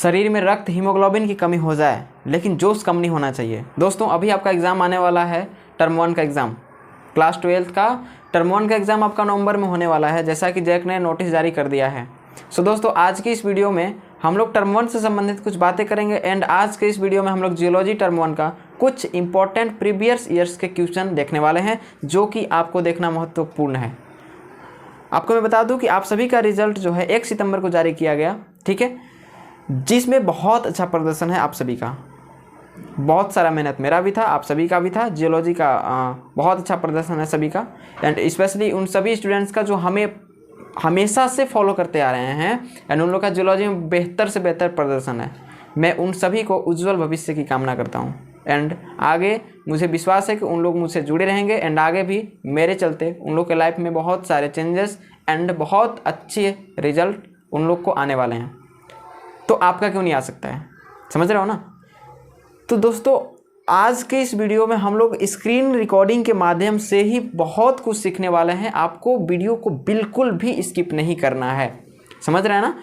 शरीर में रक्त हीमोग्लोबिन की कमी हो जाए लेकिन जोश कम नहीं होना चाहिए। दोस्तों अभी आपका एग्ज़ाम आने वाला है, टर्म 1 का एग्ज़ाम, क्लास 12 का टर्म 1 का एग्ज़ाम आपका नवंबर में होने वाला है, जैसा कि जैक ने नोटिस जारी कर दिया है। सो दोस्तों आज की इस वीडियो में हम लोग टर्म 1 से संबंधित कुछ बातें करेंगे एंड आज के इस वीडियो में हम लोग जियोलॉजी टर्म 1 का कुछ इंपॉर्टेंट प्रीवियस ईयर्स के क्वेश्चन देखने वाले हैं जो कि आपको देखना महत्वपूर्ण है। आपको मैं बता दूं कि आप सभी का रिजल्ट जो है 1 सितंबर को जारी किया गया, ठीक है, जिसमें बहुत अच्छा प्रदर्शन है आप सभी का। बहुत सारा मेहनत मेरा भी था, आप सभी का भी था। जियोलॉजी का बहुत अच्छा प्रदर्शन है सभी का एंड स्पेशली उन सभी स्टूडेंट्स का जो हमें हमेशा से फॉलो करते आ रहे हैं एंड उन लोग का जियोलॉजी में बेहतर से बेहतर प्रदर्शन है। मैं उन सभी को उज्जवल भविष्य की कामना करता हूं एंड आगे मुझे विश्वास है कि उन लोग मुझसे जुड़े रहेंगे एंड आगे भी मेरे चलते उन लोग के लाइफ में बहुत सारे चेंजेस एंड बहुत अच्छे रिजल्ट उन लोग को आने वाले हैं। तो आपका क्यों नहीं आ सकता है, समझ रहे हो ना। तो दोस्तों आज के इस वीडियो में हम लोग स्क्रीन रिकॉर्डिंग के माध्यम से ही बहुत कुछ सीखने वाले हैं। आपको वीडियो को बिल्कुल भी स्किप नहीं करना है, समझ रहे हैं ना,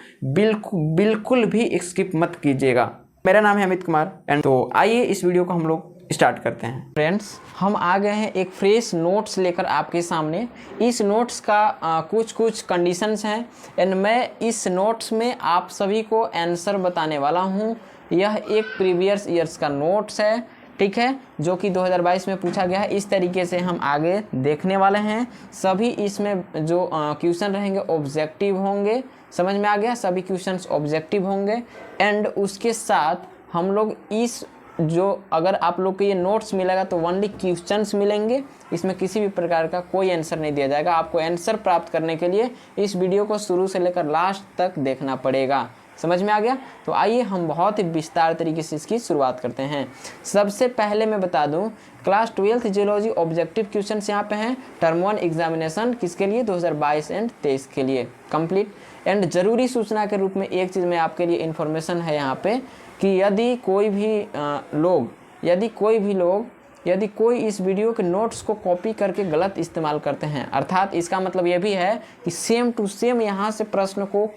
बिल्कुल भी स्किप मत कीजिएगा। मेरा नाम है अमित कुमार एंड तो आइए इस वीडियो को हम लोग स्टार्ट करते हैं। फ्रेंड्स हम आ गए हैं एक फ्रेश नोट्स लेकर आपके सामने। इस नोट्स का कुछ कंडीशंस हैं एंड मैं इस नोट्स में आप सभी को आंसर बताने वाला हूं। यह एक प्रीवियस ईयर्स का नोट्स है, ठीक है, जो कि 2022 में पूछा गया है। इस तरीके से हम आगे देखने वाले हैं। सभी इसमें जो क्वेश्चन रहेंगे ऑब्जेक्टिव होंगे, समझ में आ गया, सभी क्वेश्चंस ऑब्जेक्टिव होंगे एंड उसके साथ हम लोग इस जो अगर आप लोग को ये नोट्स मिलेगा तो ओनली क्वेश्चंस मिलेंगे, इसमें किसी भी प्रकार का कोई आंसर नहीं दिया जाएगा। आपको आंसर प्राप्त करने के लिए इस वीडियो को शुरू से लेकर लास्ट तक देखना पड़ेगा, समझ में आ गया। तो आइए हम बहुत ही विस्तार तरीके से इसकी शुरुआत करते हैं। सबसे पहले मैं बता दूं class 12th geology objective questions यहाँ पे हैं। टर्म 1 एग्जामिनेशन किसके लिए, 2022 एंड 23 के लिए कंप्लीट। एंड जरूरी सूचना के रूप में एक चीज़ में आपके लिए इन्फॉर्मेशन है यहाँ पे कि यदि कोई भी इस वीडियो के नोट्स को कॉपी करके गलत इस्तेमाल करते हैं, अर्थात इसका मतलब ये भी है कि सेम टू सेम यहाँ से प्रश्न को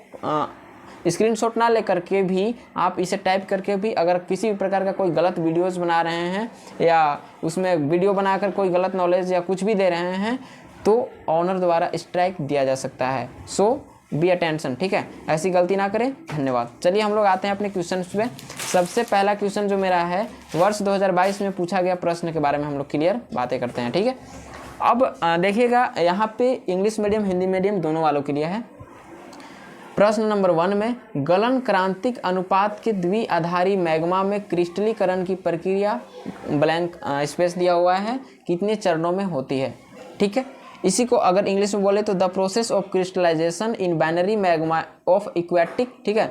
स्क्रीनशॉट ना लेकर के भी आप इसे टाइप करके भी अगर किसी भी प्रकार का कोई गलत वीडियोस बना रहे हैं या उसमें वीडियो बनाकर कोई गलत नॉलेज या कुछ भी दे रहे हैं तो ऑनर द्वारा स्ट्राइक दिया जा सकता है। सो बी अटेंशन, ठीक है, ऐसी गलती ना करें। धन्यवाद। चलिए हम लोग आते हैं अपने क्वेश्चन पे। सबसे पहला क्वेश्चन जो मेरा है वर्ष 2022 में पूछा गया प्रश्न के बारे में हम लोग क्लियर बातें करते हैं, ठीक है। अब देखिएगा यहाँ पे इंग्लिश मीडियम हिंदी मीडियम दोनों वालों के लिए है। प्रश्न नंबर 1 में गलन क्रांतिक अनुपात के द्विआधारी मैग्मा में क्रिस्टलीकरण की प्रक्रिया ब्लैंक स्पेस दिया हुआ है कितने चरणों में होती है, ठीक है। इसी को अगर इंग्लिश में बोले तो the process of crystallisation in binary magma of eutectic, ठीक है,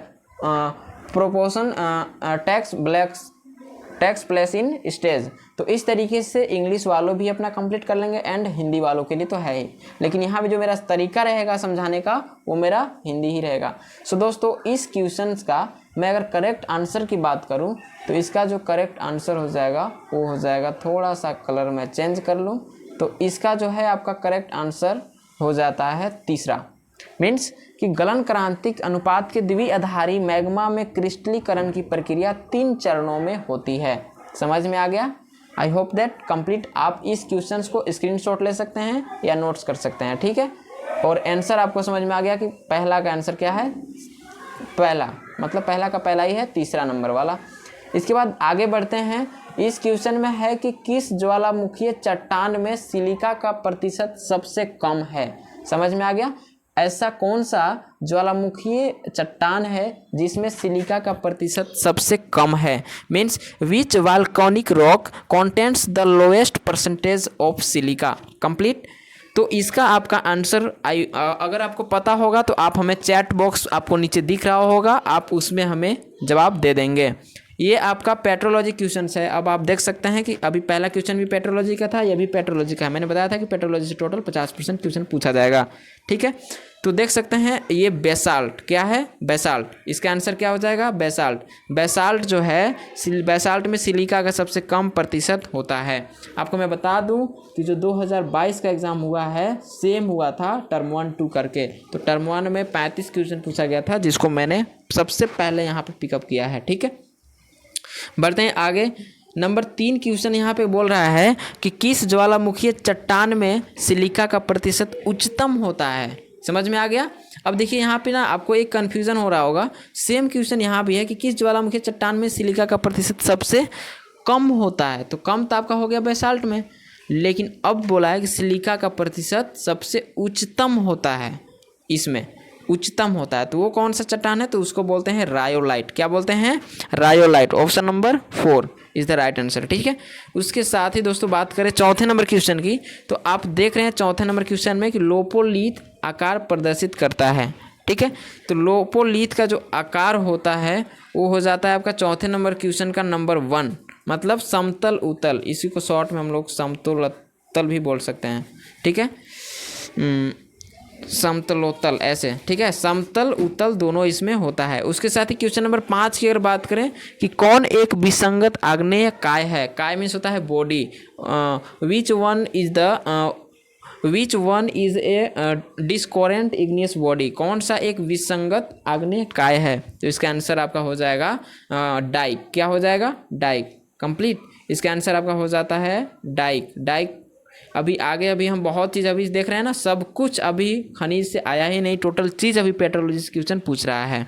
proportion takes place in stage. तो इस तरीके से इंग्लिश वालों भी अपना कंप्लीट कर लेंगे एंड हिंदी वालों के लिए तो है ही, लेकिन यहाँ पे जो मेरा तरीका रहेगा समझाने का वो मेरा हिंदी ही रहेगा। सो दोस्तों इस क्वेश्चंस का मैं अगर करेक्ट आंसर की बात करूँ तो इसका जो करेक्ट आंसर हो जाएगा वो हो जाएगा, थोड़ा सा कलर मैं चेंज कर लूँ तो इसका जो है आपका करेक्ट आंसर हो जाता है तीसरा। मीन्स कि गलन क्रांतिक अनुपात के द्विआधारी मैग्मा में क्रिस्टलीकरण की प्रक्रिया 3 चरणों में होती है। समझ में आ गया। आई होप दैट कंप्लीट आप इस क्वेश्चंस को स्क्रीनशॉट ले सकते हैं या नोट्स कर सकते हैं, ठीक है। और आंसर आपको समझ में आ गया कि पहला का आंसर क्या है, पहला मतलब पहला का पहला ही है, तीसरा नंबर वाला। इसके बाद आगे बढ़ते हैं। इस क्वेश्चन में है कि किस ज्वालामुखीय चट्टान में सिलिका का प्रतिशत सबसे कम है। समझ में आ गया। ऐसा कौन सा ज्वालामुखीय चट्टान है जिसमें सिलिका का प्रतिशत सबसे कम है। Means which volcanic rock contains the lowest percentage of silica complete. तो इसका आपका आंसर अगर आपको पता होगा तो आप हमें चैट बॉक्स आपको नीचे दिख रहा होगा, आप उसमें हमें जवाब दे देंगे। ये आपका पेट्रोलॉजी क्वेश्चन है। अब आप देख सकते हैं कि अभी पहला क्वेश्चन भी पेट्रोलॉजी का था, ये भी पेट्रोलॉजी का है। मैंने बताया था कि पेट्रोलॉजी से टोटल 50% क्वेश्चन पूछा जाएगा, ठीक है। तो देख सकते हैं ये बेसाल्ट क्या है, बेसाल्ट, इसका आंसर क्या हो जाएगा, बेसाल्ट। बेसाल्ट जो है, बेसाल्ट में सिलिका का सबसे कम प्रतिशत होता है। आपको मैं बता दूं कि जो 2022 का एग्जाम हुआ है सेम हुआ था टर्म 1 2 करके। तो टर्म 1 में 35 क्वेश्चन पूछा गया था, जिसको मैंने सबसे पहले यहाँ पे पिकअप किया है, ठीक है। बढ़ते हैं आगे। नंबर 3 क्वेश्चन यहाँ पे बोल रहा है कि किस ज्वालामुखीय चट्टान में सिलिका का प्रतिशत उच्चतम होता है। समझ में आ गया। अब देखिए यहाँ पे ना आपको एक कन्फ्यूज़न हो रहा होगा, सेम क्वेश्चन यहाँ भी है कि किस ज्वालामुखीय चट्टान में सिलिका का प्रतिशत सबसे कम होता है। तो कम तो आपका हो गया बेसाल्ट में, लेकिन अब बोला है कि सिलिका का प्रतिशत सबसे उच्चतम होता है, इसमें उच्चतम होता है। तो वो कौन सा चट्टान है, तो उसको बोलते हैं रायोलाइट। क्या बोलते हैं, rhyolite. Option number 4 is the right answer, ठीक है। उसके साथ ही दोस्तों बात करें चौथे नंबर क्वेश्चन की, तो आप देख रहे हैं चौथे नंबर क्वेश्चन में कि लोपोलीथ आकार प्रदर्शित करता है, ठीक है। तो लोपोलीथ का जो आकार होता है वो हो जाता है आपका चौथे नंबर क्वेश्चन का नंबर 1, मतलब समतल उत्तल। इसी को शॉर्ट में हम लोग समतलोत्तल भी बोल सकते हैं, ठीक है। समतलोत्तल ऐसे, ठीक है। समतल उत्तल दोनों इसमें होता है। उसके साथ ही क्वेश्चन नंबर 5 की अगर बात करें कि कौन एक विसंगत आग्नेय काय है। काय मीन्स होता है body. Which one is a discordant igneous body. कौन सा एक विसंगत आग्नेय काय है। तो इसका आंसर आपका हो जाएगा डाइक। क्या हो जाएगा, डाइक। कंप्लीट। इसका आंसर आपका हो जाता है डाइक। डाइक अभी आगे अभी हम बहुत चीज़ अभी देख रहे हैं ना, सब कुछ अभी खनिज से आया ही नहीं, टोटल चीज़ अभी पेट्रोलॉजी से क्वेश्चन पूछ रहा है।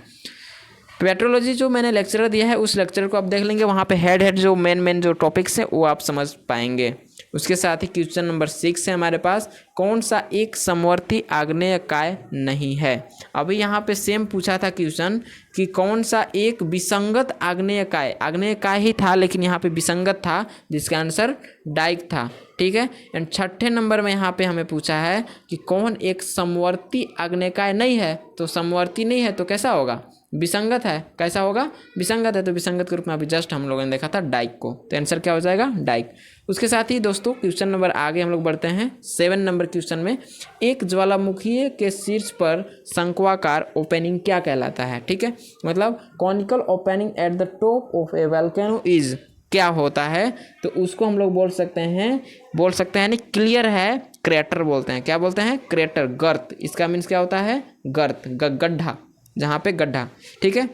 पेट्रोलॉजी जो मैंने लेक्चर दिया है उस लेक्चर को आप देख लेंगे, वहाँ पे हेड जो मेन जो टॉपिक्स हैं वो आप समझ पाएंगे। उसके साथ ही क्वेश्चन नंबर 6 है हमारे पास, कौन सा एक समवर्ती आग्नेय काय नहीं है। अभी यहाँ पे सेम पूछा था क्वेश्चन कि कौन सा एक विसंगत आग्नेय काय ही था, लेकिन यहाँ पे विसंगत था, जिसका आंसर डाइक था, ठीक है। एंड छठे नंबर में यहाँ पे हमें पूछा है कि कौन एक समवर्ती आग्नेय काय नहीं है। तो समवर्ती नहीं है तो कैसा होगा, विसंगत है। कैसा होगा, विसंगत है। तो विसंगत के रूप में अभी जस्ट हम लोगों ने देखा था डाइक को। तो आंसर क्या हो जाएगा, डाइक। उसके साथ ही दोस्तों क्वेश्चन नंबर आगे हम लोग बढ़ते हैं 7 नंबर क्वेश्चन में, एक ज्वालामुखी के शीर्ष पर शंक्वाकार ओपनिंग क्या कहलाता है, ठीक है। मतलब conical opening at the top of A volcano is क्या होता है। तो उसको हम लोग बोल सकते हैं नहीं, क्लियर है, क्रेटर बोलते हैं। क्या बोलते हैं, क्रेटर, गर्त। इसका मीन्स क्या होता है, गर्त, गड्ढा, जहाँ पे गड्ढा, ठीक है।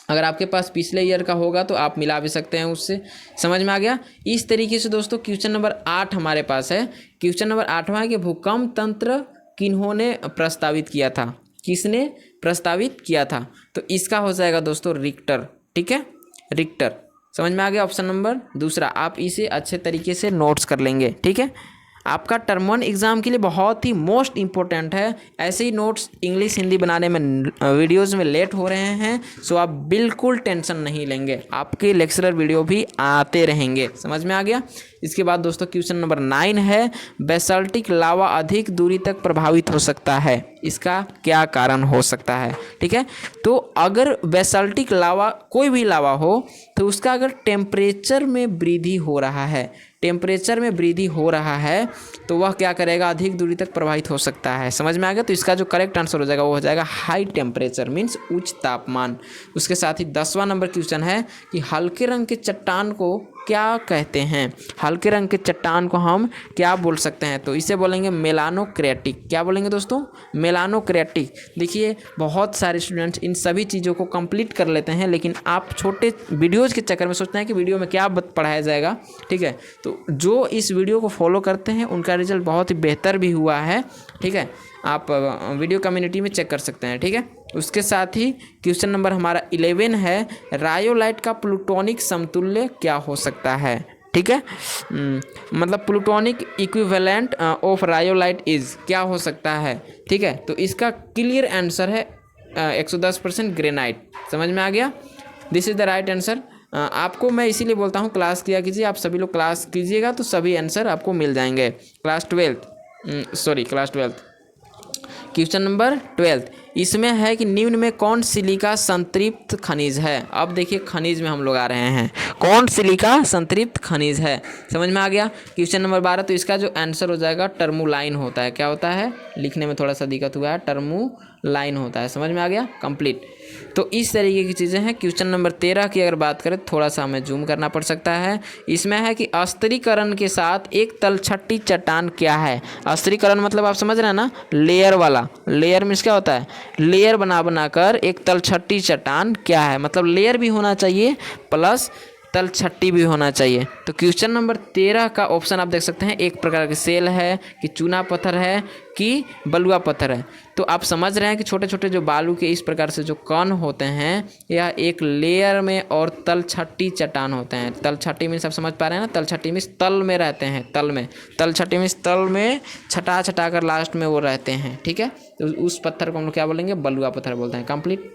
अगर आपके पास पिछले ईयर का होगा तो आप मिला भी सकते हैं उससे। समझ में आ गया। इस तरीके से दोस्तों क्वेश्चन नंबर 8 हमारे पास है। क्वेश्चन नंबर 8वां है कि भूकंप तंत्र किन्होंने प्रस्तावित किया था। किसने प्रस्तावित किया था। तो इसका हो जाएगा दोस्तों रिक्टर, ठीक है, रिक्टर। समझ में आ गया। ऑप्शन नंबर 2 आप इसे अच्छे तरीके से नोट्स कर लेंगे, ठीक है। आपका टर्म 1 एग्ज़ाम के लिए बहुत ही मोस्ट इम्पोर्टेंट है। ऐसे ही नोट्स इंग्लिश हिंदी बनाने में वीडियोज़ में लेट हो रहे हैं, सो आप बिल्कुल टेंशन नहीं लेंगे, आपके लेक्चरर वीडियो भी आते रहेंगे। समझ में आ गया। इसके बाद दोस्तों क्वेश्चन नंबर 9 है, बेसाल्टिक लावा अधिक दूरी तक प्रभावित हो सकता है, इसका क्या कारण हो सकता है, ठीक है। तो अगर बेसाल्टिक लावा कोई भी लावा हो तो उसका अगर टेम्परेचर में वृद्धि हो रहा है, तो वह क्या करेगा, अधिक दूरी तक प्रभावित हो सकता है। समझ में आ गया। तो इसका जो करेक्ट आंसर हो जाएगा वो हो जाएगा हाई टेम्परेचर, मीन्स उच्च तापमान। उसके साथ ही 10वां नंबर क्वेश्चन है कि हल्के रंग के चट्टान को क्या कहते हैं। हल्के रंग के चट्टान को हम क्या बोल सकते हैं। तो इसे बोलेंगे मेलानोक्रेटिक। क्या बोलेंगे दोस्तों, मेलानोक्रेटिक। देखिए बहुत सारे स्टूडेंट्स इन सभी चीज़ों को कंप्लीट कर लेते हैं, लेकिन आप छोटे वीडियोज़ के चक्कर में सोचते हैं कि वीडियो में क्या पढ़ाया जाएगा, ठीक है। तो जो इस वीडियो को फॉलो करते हैं उनका रिजल्ट बहुत ही बेहतर भी हुआ है, ठीक है। आप वीडियो कम्युनिटी में चेक कर सकते हैं, ठीक है। उसके साथ ही क्वेश्चन नंबर हमारा 11 है, रायोलाइट का प्लूटोनिक समतुल्य क्या हो सकता है, ठीक है। मतलब plutonic equivalent of rhyolite is क्या हो सकता है, ठीक है। तो इसका क्लियर आंसर है 110% ग्रेनाइट। समझ में आ गया। This is the right answer. आपको मैं इसीलिए बोलता हूँ क्लास किया कीजिए, आप सभी लोग क्लास कीजिएगा तो सभी आंसर आपको मिल जाएंगे। क्लास 12 क्वेश्चन नंबर 12 इसमें है कि निम्न में कौन सिलिका संतृप्त खनिज है। अब देखिए खनिज में हम लोग आ रहे हैं, कौन सिलिका संतृप्त खनिज है, समझ में आ गया। क्वेश्चन नंबर 12 तो इसका जो आंसर हो जाएगा टर्मोलाइन होता है। क्या होता है, लिखने में थोड़ा सा दिक्कत हुआ है, टर्मोलाइन होता है, समझ में आ गया, कंप्लीट। तो इस तरीके की चीज़ें हैं। क्वेश्चन नंबर 13 की अगर बात करें थोड़ा सा हमें जूम करना पड़ सकता है। इसमें है कि अस्थिरीकरण के साथ एक तलछटी चट्टान क्या है। अस्थिरीकरण मतलब आप समझ रहे हैं ना, लेयर वाला, लेयर मीन्स क्या होता है, लेयर बना बनाकर एक तलछटी चट्टान क्या है, मतलब लेयर भी होना चाहिए प्लस तलछट्टी भी होना चाहिए। तो क्वेश्चन नंबर 13 का ऑप्शन आप देख सकते हैं, एक प्रकार की सेल है कि चूना पत्थर है कि बलुआ पत्थर है। तो आप समझ रहे हैं कि छोटे छोटे जो बालू के इस प्रकार से जो कण होते हैं यह एक लेयर में और तलछट्टी चट्टान होते हैं। तलछट्टी मीन्स आप समझ पा रहे हैं ना, तलछट्टी मीन्स तल में रहते हैं, तल में, तलछट्टी मीन्स तल में छटा छटा कर लास्ट में वो रहते हैं, ठीक है। तो उस पत्थर को हम लोग क्या बोलेंगे, बलुआ पत्थर बोलते हैं, कंप्लीट।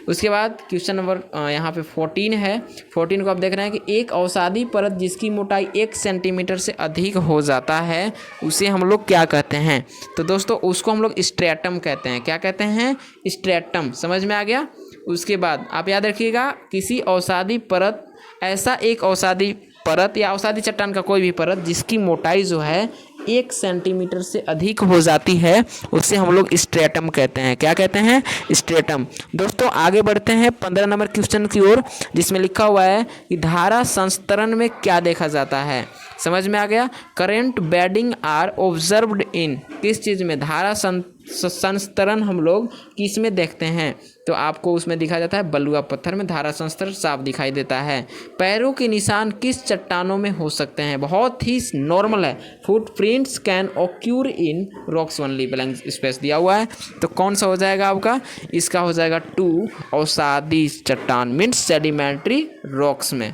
उसके बाद क्वेश्चन नंबर यहाँ पे 14 है। 14 को आप देख रहे हैं कि एक औषधि परत जिसकी मोटाई 1 सेंटीमीटर से अधिक हो जाता है उसे हम लोग क्या कहते हैं। तो दोस्तों उसको हम लोग स्ट्रेटम कहते हैं। क्या कहते हैं, स्ट्रेटम, समझ में आ गया। उसके बाद आप याद रखिएगा, किसी औषधि परत, ऐसा एक औषधि परत या औषधि चट्टान का कोई भी परत जिसकी मोटाई जो है 1 सेंटीमीटर से अधिक हो जाती है उसे हम लोग स्ट्रेटम कहते हैं। क्या कहते हैं, स्ट्रेटम। दोस्तों आगे बढ़ते हैं 15 नंबर क्वेश्चन की ओर, जिसमें लिखा हुआ है कि धारा संस्तरण में क्या देखा जाता है। समझ में आ गया। Current bedding are observed in, किस चीज़ में, धारा संस्तरण हम लोग किस में देखते हैं, तो आपको उसमें दिखा जाता है बलुआ पत्थर में धारा संस्तरण साफ दिखाई देता है। पैरों के निशान किस चट्टानों में हो सकते हैं, बहुत ही नॉर्मल है, footprints can occur in rocks only, blank space दिया हुआ है। तो कौन सा हो जाएगा आपका, इसका हो जाएगा 2 औषधि चट्टान मीन्स सेडिमेंट्री रॉक्स में,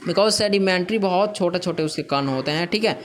बिकॉज सेडिमेंट्री बहुत छोटे छोटे उसके कण होते हैं, ठीक है,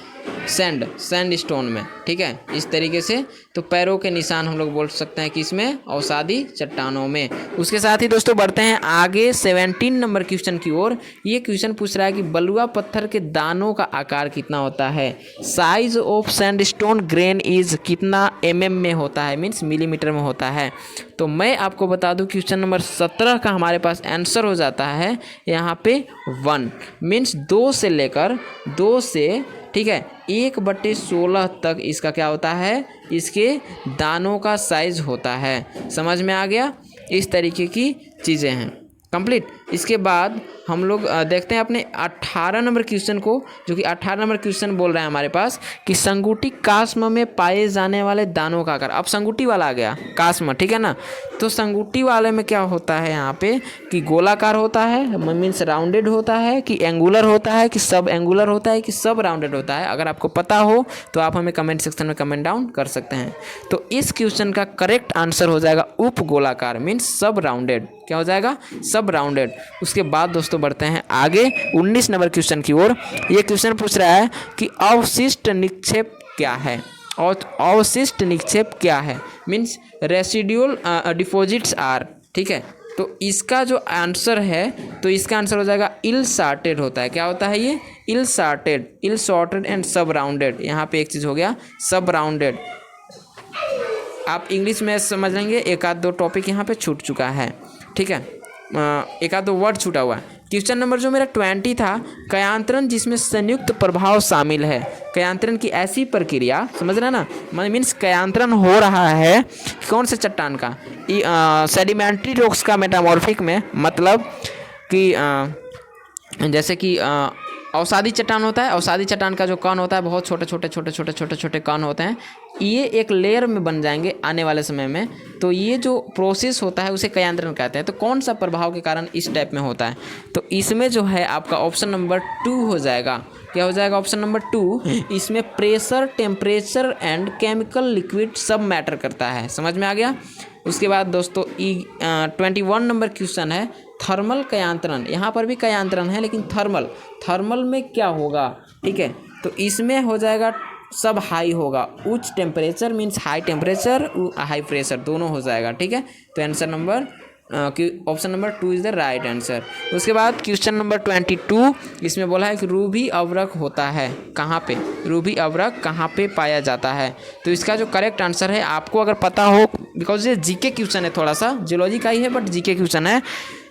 सैंड स्टोन में, ठीक है, इस तरीके से। तो पैरों के निशान हम लोग बोल सकते हैं कि इसमें औषधि चट्टानों में। उसके साथ ही दोस्तों बढ़ते हैं आगे 17 नंबर क्वेश्चन की ओर। ये क्वेश्चन पूछ रहा है कि बलुआ पत्थर के दानों का आकार कितना होता है। Size of sandstone grain is कितना में होता है, मीन्स मिलीमीटर में होता है। तो मैं आपको बता दूं क्वेश्चन नंबर 17 का हमारे पास आंसर हो जाता है यहाँ पे 1 मीन्स 2 से लेकर 2 से, ठीक है, 1/16 तक इसका क्या होता है, इसके दानों का साइज होता है। समझ में आ गया। इस तरीके की चीज़ें हैं, कंप्लीट। इसके बाद हम लोग देखते हैं अपने 18 नंबर क्वेश्चन को, जो कि 18 नंबर क्वेश्चन बोल रहा है हमारे पास कि संगुटी कास्म में पाए जाने वाले दानों का आकार। अब संगुटी वाला आ गया, कास्म, ठीक है ना। तो संगुटी वाले में क्या होता है यहाँ पे कि गोलाकार होता है, मीन्स राउंडेड होता है, कि एंगुलर होता है, कि सब एंगुलर होता है, कि सब राउंडेड होता है। अगर आपको पता हो तो आप हमें कमेंट सेक्शन में कमेंट डाउन कर सकते हैं। तो इस क्वेश्चन का करेक्ट आंसर हो जाएगा उप गोलाकार मीन्स सब राउंडेड। क्या हो जाएगा, सब राउंडेड। उसके बाद दोस्तों बढ़ते हैं आगे 19 नंबर क्वेश्चन की ओर। ये क्वेश्चन पूछ रहा है कि अवशिष्ट निक्षेप क्या है, और अवशिष्ट निक्षेप क्या है, मीन्स रेसिडुअल डिपॉजिट्स आर, ठीक है। तो इसका जो आंसर है, तो इसका आंसर हो जाएगा इल सॉर्टेड होता है। क्या होता है ये, इल सॉर्टेड एंड सब राउंडेड। यहाँ पे एक चीज़ हो गया सब राउंडेड। आप इंग्लिश में समझ लेंगे, एक आध दो टॉपिक यहाँ पे छूट चुका है, ठीक है, एक आध दो वर्ड छूटा हुआ है। क्वेश्चन नंबर जो मेरा 20 था, कयांतरण जिसमें संयुक्त प्रभाव शामिल है। कयांतरण की ऐसी प्रक्रिया, समझ रहे हैं ना, मीन्स कयांतरण हो रहा है कौन से चट्टान का, सेडिमेंट्री रॉक्स का मेटामॉर्फिक में, मतलब कि जैसे कि औषधि चट्टान होता है, औषधि चट्टान का जो कण होता है बहुत छोटे छोटे कण होते हैं, ये एक लेयर में बन जाएंगे आने वाले समय में। तो ये जो प्रोसेस होता है उसे कयांतरण कहते हैं। तो कौन सा प्रभाव के कारण इस टाइप में होता है, तो इसमें जो है आपका ऑप्शन नंबर 2 हो जाएगा। क्या हो जाएगा, ऑप्शन नंबर 2। इसमें pressure, temperature and chemical liquid सब मैटर करता है। समझ में आ गया। उसके बाद दोस्तों 21 नंबर क्वेश्चन है थर्मल कयांतरण। यहाँ पर भी कयांतरण है लेकिन थर्मल में क्या होगा, ठीक है। तो इसमें हो जाएगा सब हाई होगा, उच्च temperature means high temperature, high pressure दोनों हो जाएगा, ठीक है। तो answer number option number 2 is the right answer. उसके बाद क्वेश्चन नंबर 22, इसमें बोला है कि रूबी अवरक होता है कहाँ पे, रूबी अवरक कहाँ पे पाया जाता है। तो इसका जो करेक्ट आंसर है, आपको अगर पता हो, बिकॉज ये जीके क्वेश्चन है, थोड़ा सा जियोलॉजी का ही है बट जीके क्वेश्चन है,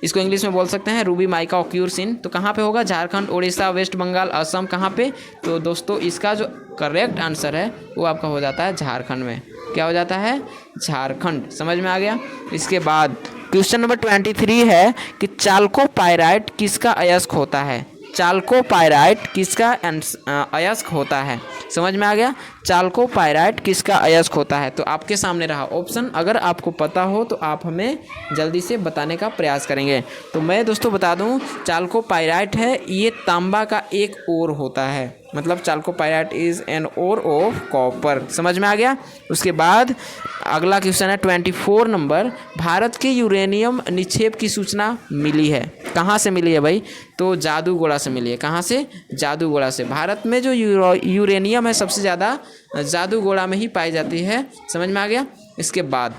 इसको इंग्लिश में बोल सकते हैं रूबी माइका ऑक्यूर्स इन। तो कहाँ पे होगा, झारखंड, उड़ीसा, वेस्ट बंगाल, असम, कहाँ पे। तो दोस्तों इसका जो करेक्ट आंसर है वो आपका हो जाता है झारखंड में। क्या हो जाता है, झारखंड। समझ में आ गया। इसके बाद क्वेश्चन नंबर 23 है कि चाल्कोपाइराइट किसका अयस्क होता है। चाल्कोपाइराइट किसका अयस्क होता है, समझ में आ गया। चाल्कोपाइराइट किसका अयस्क होता है। तो आपके सामने रहा ऑप्शन, अगर आपको पता हो तो आप हमें जल्दी से बताने का प्रयास करेंगे। तो मैं दोस्तों बता दूं, चाल्कोपाइराइट है ये तांबा का एक ओर होता है, मतलब chalcopyrite is an ore of copper. समझ में आ गया। उसके बाद अगला क्वेश्चन है 24 नंबर, भारत के यूरेनियम निक्षेप की सूचना मिली है, कहाँ से मिली है भाई। तो जादूगोड़ा से मिली है। कहाँ से, जादूगोड़ा से। भारत में जो यूरेनियम है सबसे ज़्यादा जादूगोड़ा में ही पाई जाती है। समझ में आ गया। इसके बाद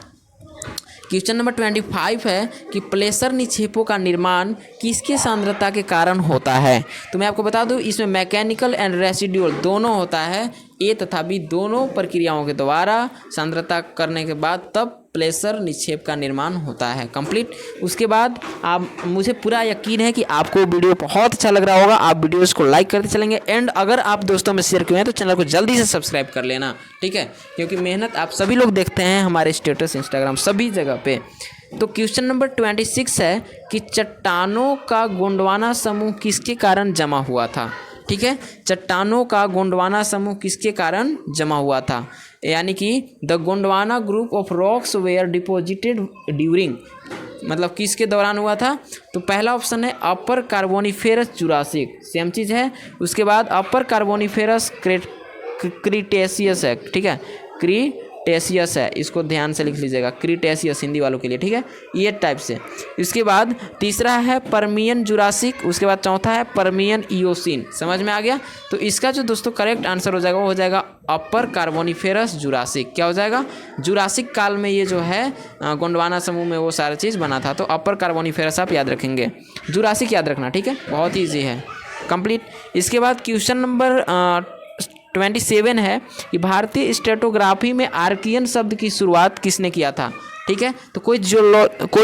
क्वेश्चन नंबर 25 है कि प्लेसर निक्षेपों का निर्माण किसके सांद्रता के कारण होता है। तो मैं आपको बता दूं, इसमें मैकेनिकल एंड रेसिड्यूअल दोनों होता है, ए तथा बी दोनों प्रक्रियाओं के द्वारा सांद्रता करने के बाद तब प्लेसर निक्षेप का निर्माण होता है। कंप्लीट। उसके बाद आप, मुझे पूरा यकीन है कि आपको वीडियो बहुत अच्छा लग रहा होगा, आप वीडियोस को लाइक करते चलेंगे, एंड अगर आप दोस्तों में शेयर किए हैं तो चैनल को जल्दी से सब्सक्राइब कर लेना, ठीक है, क्योंकि मेहनत आप सभी लोग देखते हैं हमारे स्टेटस, इंस्टाग्राम, सभी जगह पे। तो क्वेश्चन नंबर 26 है कि चट्टानों का गोंडवाना समूह किसके कारण जमा हुआ था। ठीक है, चट्टानों का गोंडवाना समूह किसके कारण जमा हुआ था, यानी कि the Gondwana group of rocks were deposited during, मतलब किसके दौरान हुआ था। तो पहला ऑप्शन है अपर कार्बोनिफेरस जुरासिक, सेम चीज़ है। उसके बाद अपर कार्बोनिफेरस क्रीटेशियस है, ठीक है, क्रीटेशियस है, इसको ध्यान से लिख लीजिएगा, क्रीटेशियस हिंदी वालों के लिए, ठीक है, ये टाइप से। इसके बाद तीसरा है परमियन जुरासिक, उसके बाद चौथा है परमियन इयोसिन। समझ में आ गया। तो इसका जो दोस्तों करेक्ट आंसर हो जाएगा वो हो जाएगा अपर कार्बोनिफेरस जुरासिक। क्या हो जाएगा, जुरासिक काल में ये जो है गोंडवाना समूह में वो सारा चीज़ बना था। तो अपर कार्बोनिफेरस आप याद रखेंगे, जुरासिक याद रखना, ठीक है, बहुत ईजी है। कंप्लीट। इसके बाद क्वेश्चन नंबर 27 है कि भारतीय स्टेटोग्राफी में आर्कियन शब्द की शुरुआत किसने किया था। ठीक है, तो कोई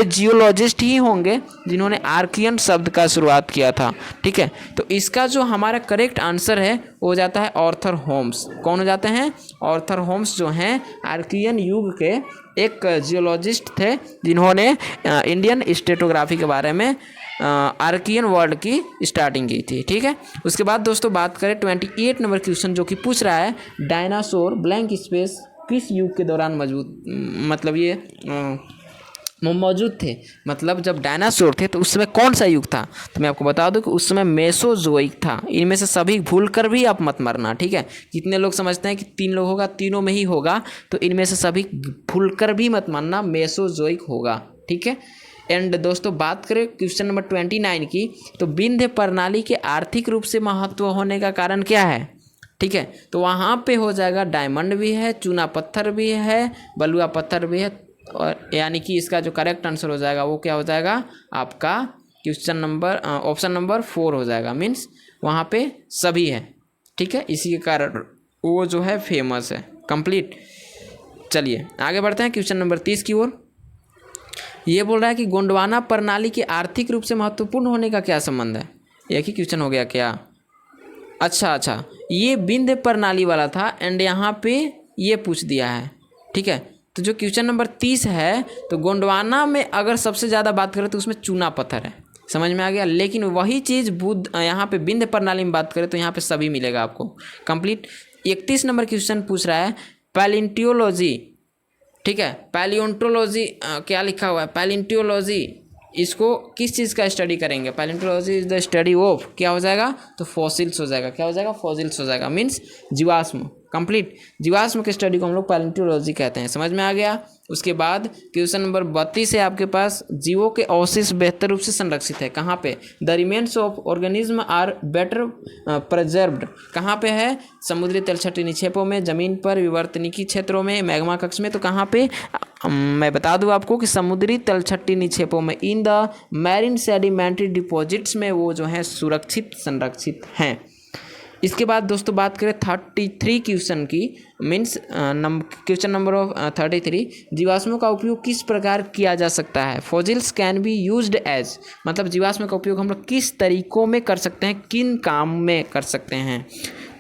जियोलॉजिस्ट ही होंगे जिन्होंने आर्कियन शब्द का शुरुआत किया था। ठीक है, तो इसका जो हमारा करेक्ट आंसर है वो हो जाता है ऑर्थर होम्स। कौन हो जाते हैं, ऑर्थर होम्स जो हैं आर्कियन युग के एक जियोलॉजिस्ट थे जिन्होंने इंडियन स्टेटोग्राफी के बारे में आर्कियन वर्ल्ड की स्टार्टिंग की थी। ठीक है, उसके बाद दोस्तों बात करें 28 नंबर क्वेश्चन जो कि पूछ रहा है डायनासोर ब्लैंक स्पेस किस युग के दौरान मौजूद थे, मतलब जब डायनासोर थे तो उस समय कौन सा युग था। तो मैं आपको बता दूं कि उस समय मेसोजोइक था। इनमें से सभी भूल कर भी आप मत मरना, ठीक है। कितने लोग समझते हैं कि 3 लोग होगा, तीनों में ही होगा, तो इनमें से सभी भूल कर भी मत मानना, मेसोजोइक होगा। ठीक है, एंड दोस्तों बात करें क्वेश्चन नंबर 29 की, तो विंध्य प्रणाली के आर्थिक रूप से महत्व होने का कारण क्या है। ठीक है, तो वहाँ पे हो जाएगा डायमंड भी है, चूना पत्थर भी है, बलुआ पत्थर भी है, और यानी कि इसका जो करेक्ट आंसर हो जाएगा वो क्या हो जाएगा आपका क्वेश्चन नंबर ऑप्शन नंबर 4 हो जाएगा। मीन्स वहाँ पे सभी है। ठीक है, इसी के कारण वो जो है फेमस है। कंप्लीट। चलिए आगे बढ़ते हैं क्वेश्चन नंबर 30 की ओर। ये बोल रहा है कि गोंडवाना प्रणाली के आर्थिक रूप से महत्वपूर्ण होने का क्या संबंध है। एक ही क्वेश्चन हो गया क्या। अच्छा, ये विंध्य प्रणाली वाला था एंड यहाँ पे ये पूछ दिया है। ठीक है, तो जो क्वेश्चन नंबर 30 है, तो गोंडवाना में अगर सबसे ज़्यादा बात करें तो उसमें चूना पत्थर है। समझ में आ गया। लेकिन वही चीज़ यहाँ पे विंध्य प्रणाली में बात करें तो यहाँ पे सभी मिलेगा आपको। कंप्लीट। 31 नंबर क्वेश्चन पूछ रहा है पैलियोंटोलॉजी। ठीक है, पैलियोंटोलॉजी क्या लिखा हुआ है, पैलियोंटोलॉजी इसको किस चीज़ का स्टडी करेंगे। पैलियोंटोलॉजी इज द स्टडी ऑफ, क्या हो जाएगा, तो फॉसिल्स हो जाएगा। क्या हो जाएगा, फॉसिल्स हो जाएगा, मीन्स जीवाश्म। कंप्लीट। जीवाश्म के स्टडी को हम लोग पैलियोंटोलॉजी कहते हैं। समझ में आ गया। उसके बाद क्वेश्चन नंबर 32 है आपके पास, जीवों के अवशेष बेहतर रूप से संरक्षित है कहाँ पे। The remains of organism are better preserved, कहाँ पे है, समुद्री तलछटी निक्षेपों में, जमीन पर, विवर्तनिकी क्षेत्रों में, मैग्मा कक्ष में। तो कहाँ पे, मैं बता दूं आपको कि समुद्री तलछटी निक्षेपों में in the marine sedimentary deposits में वो जो हैं सुरक्षित संरक्षित हैं। इसके बाद दोस्तों बात करें 33 क्वेश्चन की, मीन्स क्वेश्चन नंबर ऑफ 33, जीवाश्मों का उपयोग किस प्रकार किया जा सकता है। Fossils can be used as, मतलब जीवाश्म का उपयोग हम लोग किस तरीकों में कर सकते हैं, किन काम में कर सकते हैं।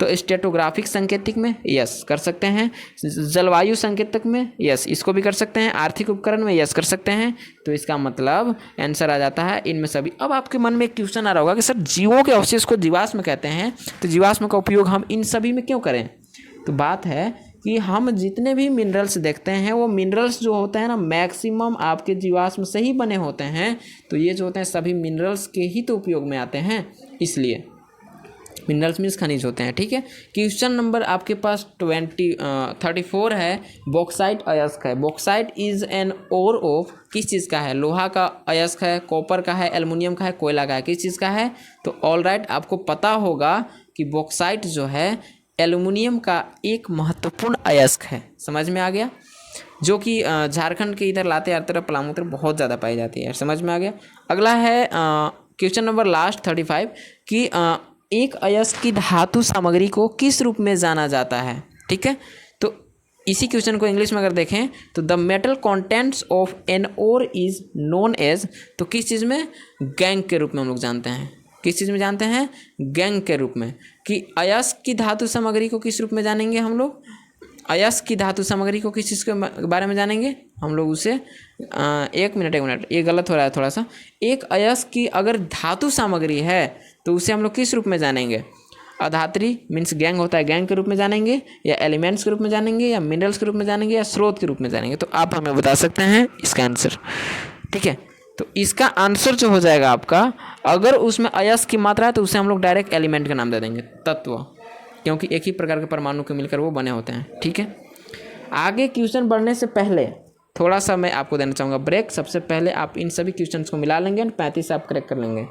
तो स्टेटोग्राफिक संकेतिक में यस कर सकते हैं, जलवायु संकेतक में यस इसको भी कर सकते हैं, आर्थिक उपकरण में यस कर सकते हैं। तो इसका मतलब आंसर आ जाता है इनमें सभी। अब आपके मन में एक क्वेश्चन आ रहा होगा कि सर जीवों के अवशेष को जीवाश्म कहते हैं, तो जीवाश्म का उपयोग हम इन सभी में क्यों करें। तो बात है कि हम जितने भी मिनरल्स देखते हैं वो मिनरल्स जो होते हैं ना मैक्सिमम आपके जीवाश्म से ही बने होते हैं। तो ये जो होते हैं सभी मिनरल्स के ही तो उपयोग में आते हैं, इसलिए मिनरल्स मीन्स खनिज होते हैं। ठीक है, क्वेश्चन नंबर आपके पास 34 है, बॉक्साइट अयस्क है। Bauxite is an ore of, किस चीज़ का है, लोहा का अयस्क है, कॉपर का है, एल्युमिनियम का है, कोयला का है, किस चीज़ का है। तो ऑल राइट, आपको पता होगा कि बॉक्साइट जो है एल्युमिनियम का एक महत्वपूर्ण अयस्क है। समझ में आ गया, जो कि झारखंड के इधर लाते हर तरफ पलामू तरफ बहुत ज़्यादा पाई जाती है। समझ में आ गया। अगला है क्वेश्चन नंबर लास्ट 35 कि एक अयस्क की धातु सामग्री को किस रूप में जाना जाता है। ठीक है, तो इसी क्वेश्चन को इंग्लिश में अगर देखें तो the metal contents of an ore is known as, तो किस चीज़ में, गैंग के रूप में हम लोग जानते हैं। किस चीज़ में जानते हैं, गैंग के रूप में। कि अयस्क की धातु सामग्री को किस रूप में जानेंगे हम लोग, अयस्क की धातु सामग्री को किस चीज़ के बारे में जानेंगे हम लोग उसे एक मिनट ये गलत हो रहा है थोड़ा सा। एक अयस्क की अगर धातु सामग्री है तो उसे हम लोग किस रूप में जानेंगे, अधात्री मीन्स गैंग होता है, गैंग के रूप में जानेंगे, या एलिमेंट्स के रूप में जानेंगे, या मिनरल्स के रूप में जानेंगे, या स्रोत के रूप में जानेंगे। तो आप हमें बता सकते हैं इसका आंसर। ठीक है, तो इसका आंसर जो हो जाएगा आपका, अगर उसमें अयस्क की मात्रा है तो उसे हम लोग डायरेक्ट एलिमेंट का नाम दे देंगे, तत्व, क्योंकि एक ही प्रकार के परमाणु के मिलकर वो बने होते हैं। ठीक है, आगे क्वेश्चन बढ़ने से पहले थोड़ा सा मैं आपको देना चाहूँगा ब्रेक। सबसे पहले आप इन सभी क्वेश्चंस को मिला लेंगे एंड 35 आप करेक्ट कर लेंगे।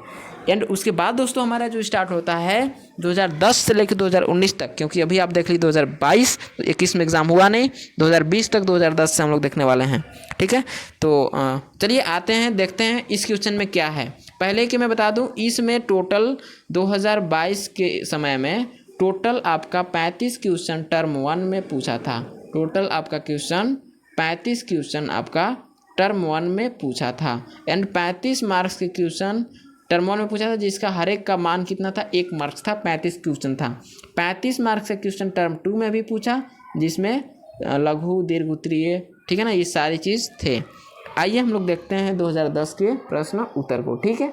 एंड उसके बाद दोस्तों हमारा जो स्टार्ट होता है 2010 से लेकर 2019 तक, क्योंकि अभी आप देख लीजिए 2022 21 में एग्ज़ाम हुआ नहीं, 2020 तक 2010 से हम लोग देखने वाले हैं। ठीक है, तो चलिए आते हैं, देखते हैं इस क्वेश्चन में क्या है। पहले कि मैं बता दूँ, इसमें टोटल 2022 के समय में टोटल आपका 35 क्वेश्चन टर्म 1 में पूछा था। टोटल आपका क्वेश्चन 35 क्वेश्चन आपका टर्म 1 में पूछा था। एंड 35 मार्क्स के क्वेश्चन टर्म 1 में पूछा था, जिसका हर एक का मान कितना था, 1 मार्क्स था, 35 क्वेश्चन था। 35 मार्क्स का क्वेश्चन टर्म 2 में भी पूछा, जिसमें लघु दीर्घ उत्तरीय, ठीक है ना, ये सारी चीज़ थे। आइए हम लोग देखते हैं 2010 के प्रश्न उत्तर को। ठीक है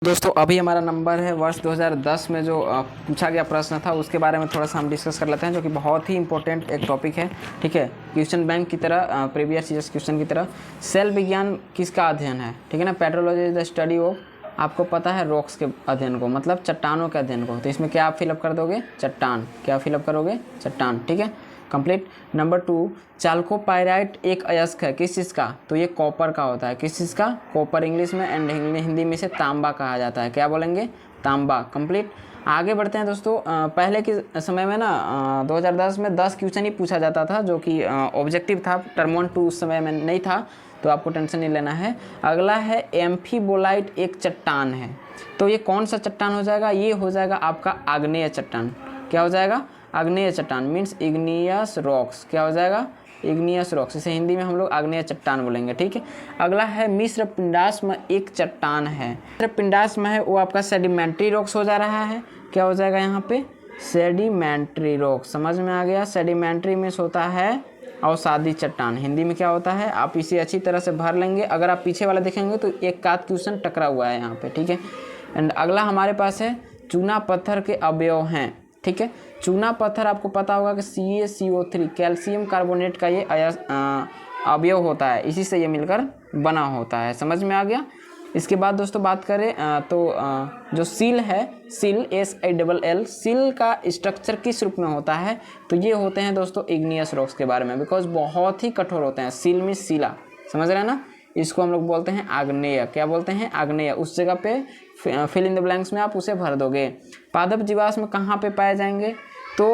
दोस्तों, अभी हमारा नंबर है वर्ष 2010 में जो पूछा गया प्रश्न था उसके बारे में थोड़ा सा हम डिस्कस कर लेते हैं, जो कि बहुत ही इंपॉर्टेंट एक टॉपिक है। ठीक है, क्वेश्चन बैंक की तरह, प्रीवियस ईयर्स क्वेश्चन की तरह। सेल विज्ञान किसका अध्ययन है, ठीक है ना। Petrology is the study of, आपको पता है, रॉक्स के अध्ययन को, मतलब चट्टानों के अध्ययन को। तो इसमें क्या आप फिलअप कर दोगे, चट्टान, क्या फिलअप करोगे, चट्टान। ठीक है, कंप्लीट। नंबर 2, चाल्कोपाइराइट एक अयस्क है, किस चीज़ का, तो ये कॉपर का होता है। किस चीज़ का, कॉपर इंग्लिश में, एंड हिंदी में इसे तांबा कहा जाता है। क्या बोलेंगे, तांबा। कंप्लीट। आगे बढ़ते हैं दोस्तों। पहले के समय में ना 2010 में 10 क्वेश्चन ही पूछा जाता था, जो कि ऑब्जेक्टिव था। टर्म 1 2 उस समय में नहीं था, तो आपको टेंशन नहीं लेना है। अगला है एम्फीबोलाइट एक चट्टान है, तो ये कौन सा चट्टान हो जाएगा, ये हो जाएगा आपका आग्नेय चट्टान। क्या हो जाएगा, आग्नेय चट्टान मीन्स इग्नियस रॉक्स। क्या हो जाएगा, इग्नियस रॉक्स, इसे हिंदी में हम लोग आग्नेय चट्टान बोलेंगे। ठीक है, अगला है मिस्र पिंडास्म एक चट्टान है। मिस्र पिंडास्म है वो आपका सेडिमेंट्री रॉक्स हो जा रहा है। क्या हो जाएगा यहाँ पे, सेडिमेंट्री रॉक्स। समझ में आ गया, सेडिमेंट्री मीन्स होता है अवसादी चट्टान। हिंदी में क्या होता है, आप इसे अच्छी तरह से भर लेंगे। अगर आप पीछे वाला देखेंगे तो एक आध क्वेश्चन टकरा हुआ है यहाँ पे। ठीक है, एंड अगला हमारे पास है चूना पत्थर के अवयव हैं। ठीक है, चूना पत्थर आपको पता होगा कि CaCO3 कैल्शियम कार्बोनेट का ये अवयव होता है, इसी से ये मिलकर बना होता है। समझ में आ गया। इसके बाद दोस्तों बात करें तो जो सील है, सील SILL, सील का स्ट्रक्चर किस रूप में होता है, तो ये होते हैं दोस्तों इग्नियस रॉक्स के बारे में, बिकॉज बहुत ही कठोर होते हैं। सील में सीला, समझ रहे हैं ना, इसको हम लोग बोलते हैं आग्नेय। क्या बोलते हैं, आग्नेय। उस जगह पे फिल इन द ब्लैंक्स में आप उसे भर दोगे। पादप जीवाश्म कहाँ पे पाए जाएंगे, तो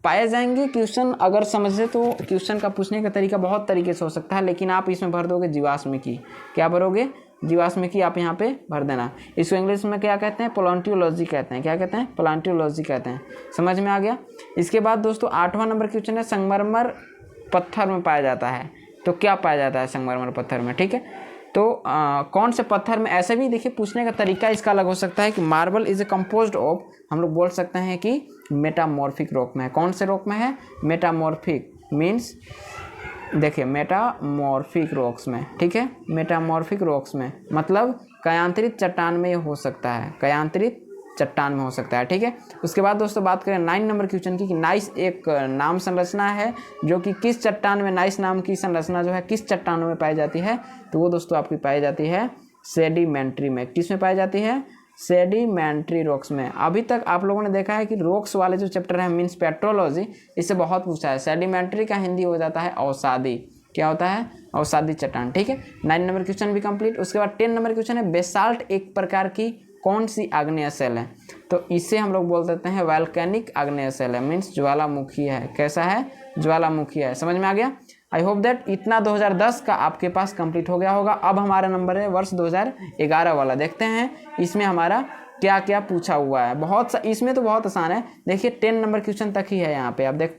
पाए जाएंगे क्वेश्चन अगर समझे तो। क्वेश्चन का पूछने का तरीका बहुत तरीके से हो सकता है, लेकिन आप इसमें भर दोगे जीवाश्मिकी। क्या भरोगे? जीवाश्मिकी आप यहाँ पे भर देना। इसको इंग्लिश में क्या कहते हैं? प्लांटियोलॉजी कहते हैं। क्या कहते हैं? प्लांटियोलॉजी कहते हैं। समझ में आ गया। इसके बाद दोस्तों 8वां नंबर क्वेश्चन है, संगमरमर पत्थर में पाया जाता है। तो क्या पाया जाता है संगमरमर पत्थर में? ठीक है, तो कौन से पत्थर में? ऐसे भी देखिए पूछने का तरीका इसका अलग हो सकता है कि marble is a composed of, हम लोग बोल सकते हैं कि मेटामॉर्फिक रॉक में है। कौन से रॉक में है? मेटामॉर्फिक मीन्स देखिए मेटामॉर्फिक रॉक्स में। ठीक है, मेटामॉर्फिक रॉक्स में मतलब कयांतरित चट्टान में हो सकता है, कयांतरित चट्टान में हो सकता है। ठीक है, उसके बाद दोस्तों बात करें 9 नंबर क्वेश्चन की कि नाइस एक नाम संरचना है जो कि किस चट्टान में, नाइस नाम की संरचना जो है किस चट्टानों में पाई जाती है? तो वो दोस्तों आपकी पाई जाती है सेडिमेंट्री में। किस में पाई जाती है? सेडिमेंट्री रॉक्स में। अभी तक आप लोगों ने देखा है कि रॉक्स वाले जो चैप्टर है मीन्स पेट्रोलॉजी, इससे बहुत पूछा है। सेडिमेंट्री का हिंदी हो जाता है अवसादी। क्या होता है? अवसादी चट्टान। ठीक है, 9 नंबर क्वेश्चन भी कंप्लीट। उसके बाद 10 नंबर क्वेश्चन है, बेसाल्ट एक प्रकार की कौन सी आग्नेय सेल है? तो इसे हम लोग बोल देते हैं वैल्केनिक आग्नेय सेल है, मीन्स ज्वालामुखी है। कैसा है? ज्वालामुखी है। समझ में आ गया। आई होप दैट इतना 2010 का आपके पास कंप्लीट हो गया होगा। अब हमारा नंबर है वर्ष 2011 वाला। देखते हैं इसमें हमारा क्या क्या पूछा हुआ है। इसमें तो बहुत आसान है। देखिए 10 नंबर क्वेश्चन तक ही है यहाँ पे, आप देख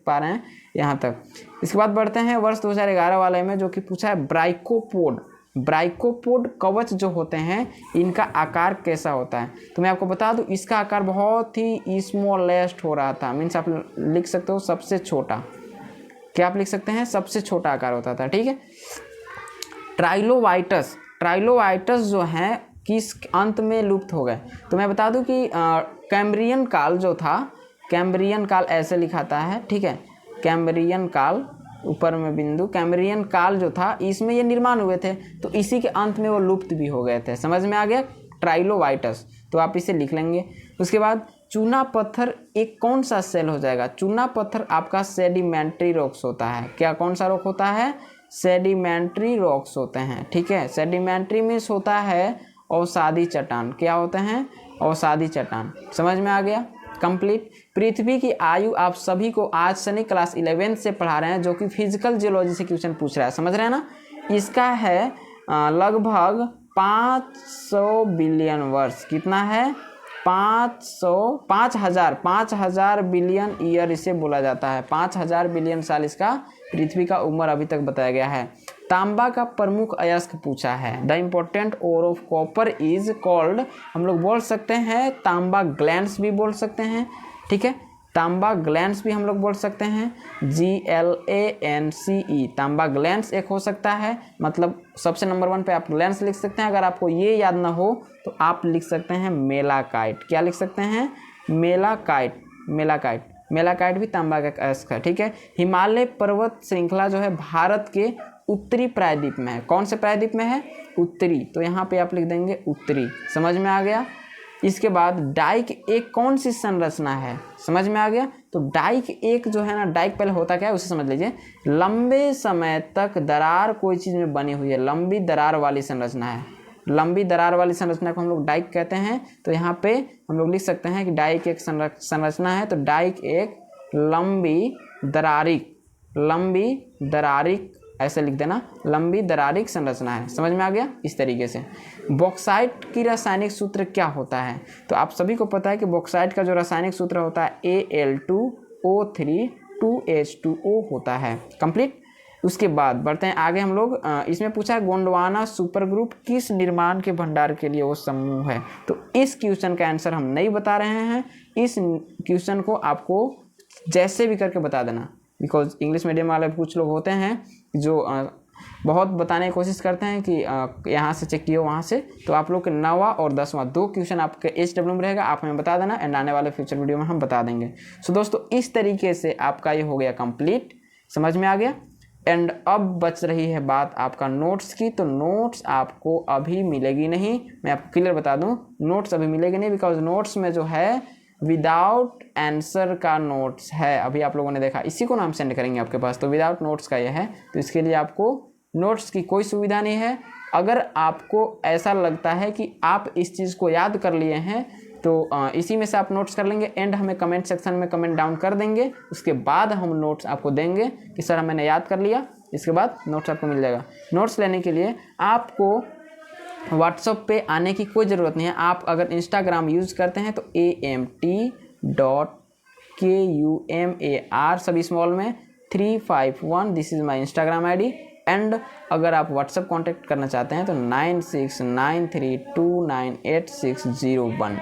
पा रहे हैं यहाँ तक। इसके बाद बढ़ते हैं वर्ष 2011 वाले में, जो कि पूछा है ब्राइकोपोड। ब्राइकोपोड कवच जो होते हैं इनका आकार कैसा होता है? तो मैं आपको बता दूं इसका आकार बहुत ही स्मॉलेस्ट हो रहा था, मीन्स आप लिख सकते हो सबसे छोटा। क्या आप लिख सकते हैं? सबसे छोटा आकार होता था। ठीक है, ट्राइलोवाइटस, ट्राइलोवाइटस जो है किस अंत में लुप्त हो गए? तो मैं बता दूं कि कैम्ब्रियन काल जो था, कैम्ब्रियन काल ऐसे लिखाता है। ठीक है, कैम्ब्रियन काल ऊपर में बिंदु, कैम्ब्रियन काल जो था इसमें ये निर्माण हुए थे, तो इसी के अंत में वो लुप्त भी हो गए थे। समझ में आ गया? ट्राइलोवाइटस, तो आप इसे लिख लेंगे। उसके बाद चूना पत्थर एक कौन सा सेल हो जाएगा? चूना पत्थर आपका सेडिमेंट्री रॉक्स होता है। क्या कौन सा रॉक होता है? सेडिमेंट्री रॉक्स होते हैं। ठीक है, सेडिमेंट्री मीन्स होता है अवसादी चट्टान। क्या होते हैं? अवसादी चट्टान। समझ में आ गया? कंप्लीट। पृथ्वी की आयु आप सभी को आज से नहीं क्लास 11 से पढ़ा रहे हैं, जो कि फिजिकल जियोलॉजी से क्वेश्चन पूछ रहा है। समझ रहे हैं ना? इसका है लगभग 500 बिलियन वर्ष। कितना है? 5000 बिलियन ईयर इसे बोला जाता है। 5000 बिलियन साल इसका पृथ्वी का उम्र अभी तक बताया गया है। तांबा का प्रमुख अयस्क पूछा है। The important ore of copper is called, हम लोग बोल सकते हैं तांबा ग्लैंड्स भी बोल सकते हैं। ठीक है, तांबा ग्लैंड्स भी हम लोग बोल सकते हैं, GLANCE। तांबा ग्लैंड्स एक हो सकता है, मतलब सबसे नंबर 1 पे आप ग्लैंड्स लिख सकते हैं। अगर आपको ये याद ना हो तो आप लिख सकते हैं मेलाकाइट। क्या लिख सकते हैं? मेलाकाइट। मेलाकाइट, मेलाकाइट भी तांबा का अयस्क है। ठीक है, हिमालय पर्वत श्रृंखला जो है भारत के उत्तरी प्रायद्वीप में है। कौन से प्रायद्वीप में है? उत्तरी। तो यहाँ पे आप लिख देंगे उत्तरी। समझ में आ गया? इसके बाद डाइक एक कौन सी संरचना है? समझ में आ गया? तो डाइक एक जो है ना, डाइक पहले होता क्या है उसे समझ लीजिए। लंबे समय तक दरार कोई चीज़ में बनी हुई है, लंबी दरार वाली संरचना है। लंबी दरार वाली संरचना को हम लोग डाइक कहते हैं। तो यहाँ पे हम लोग लिख सकते हैं कि डाइक एक संरचना है। तो डाइक एक लंबी दरारिक ऐसे लिख देना, लंबी दरारिक संरचना है। समझ में आ गया? इस तरीके से। बॉक्साइट की रासायनिक सूत्र क्या होता है? तो आप सभी को पता है कि बॉक्साइट का जो रासायनिक सूत्र होता है Al2O3 2H2O होता है। कंप्लीट। उसके बाद बढ़ते हैं आगे हम लोग। इसमें पूछा है गोंडवाना सुपर ग्रुप किस निर्माण के भंडार के लिए वो समूह है? तो इस क्वेश्चन का आंसर हम नहीं बता रहे हैं। इस क्वेश्चन को आपको जैसे भी करके बता देना, बिकॉज इंग्लिश मीडियम वाले कुछ लोग होते हैं जो बहुत बताने की कोशिश करते हैं कि यहाँ से चेक किए वहाँ से। तो आप लोग के 9वां और 10वां 2 क्वेश्चन आपके HW में रहेगा, आप हमें बता देना, एंड आने वाले फ्यूचर वीडियो में हम बता देंगे। सो दोस्तों इस तरीके से आपका ये हो गया कंप्लीट। समझ में आ गया? एंड अब बच रही है बात आपका नोट्स की। तो नोट्स आपको अभी मिलेगी नहीं, मैं आपको क्लियर बता दूँ, नोट्स अभी मिलेगी नहीं, बिकॉज नोट्स में जो है विदाउट आंसर का नोट्स है। अभी आप लोगों ने देखा, इसी को नाम सेंड करेंगे आपके पास। तो विदाउट नोट्स का ये है, तो इसके लिए आपको नोट्स की कोई सुविधा नहीं है। अगर आपको ऐसा लगता है कि आप इस चीज़ को याद कर लिए हैं तो इसी में से आप नोट्स कर लेंगे एंड हमें कमेंट सेक्शन में कमेंट डाउन कर देंगे। उसके बाद हम नोट्स आपको देंगे कि सर मैंने याद कर लिया, इसके बाद नोट्स आपको मिल जाएगा। नोट्स लेने के लिए आपको व्हाट्सएप पे आने की कोई ज़रूरत नहीं है। आप अगर इंस्टाग्राम यूज़ करते हैं तो AMT.KUMAR सभी स्मॉल में 351 this is my Instagram ID। And अगर आप व्हाट्सएप कांटेक्ट करना चाहते हैं तो 9693298601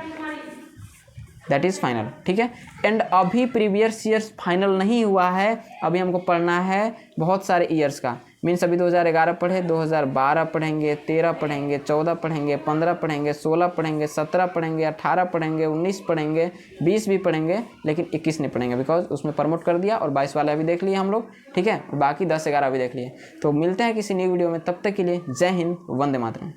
दैट इज़ फाइनल, ठीक है। एंड अभी प्रीवियस ईयर्स फाइनल नहीं हुआ है, अभी हमको पढ़ना है बहुत सारे ईयर्स का। मीन्स अभी 2011 पढ़े, 2012 पढ़ेंगे, 13 पढ़ेंगे, 14 पढ़ेंगे, 15 पढ़ेंगे, 16 पढ़ेंगे, 17 पढ़ेंगे, 18 पढ़ेंगे, 19 पढ़ेंगे, 20 भी पढ़ेंगे, लेकिन 21 नहीं पढ़ेंगे बिकॉज उसमें प्रमोट कर दिया और 22 वाला भी देख लिए हम लोग, ठीक है। बाकी 10-11 भी देख लिए। तो मिलते हैं किसी न्यू वीडियो में, तब तक के लिए जय हिंद, वंदे मातरम।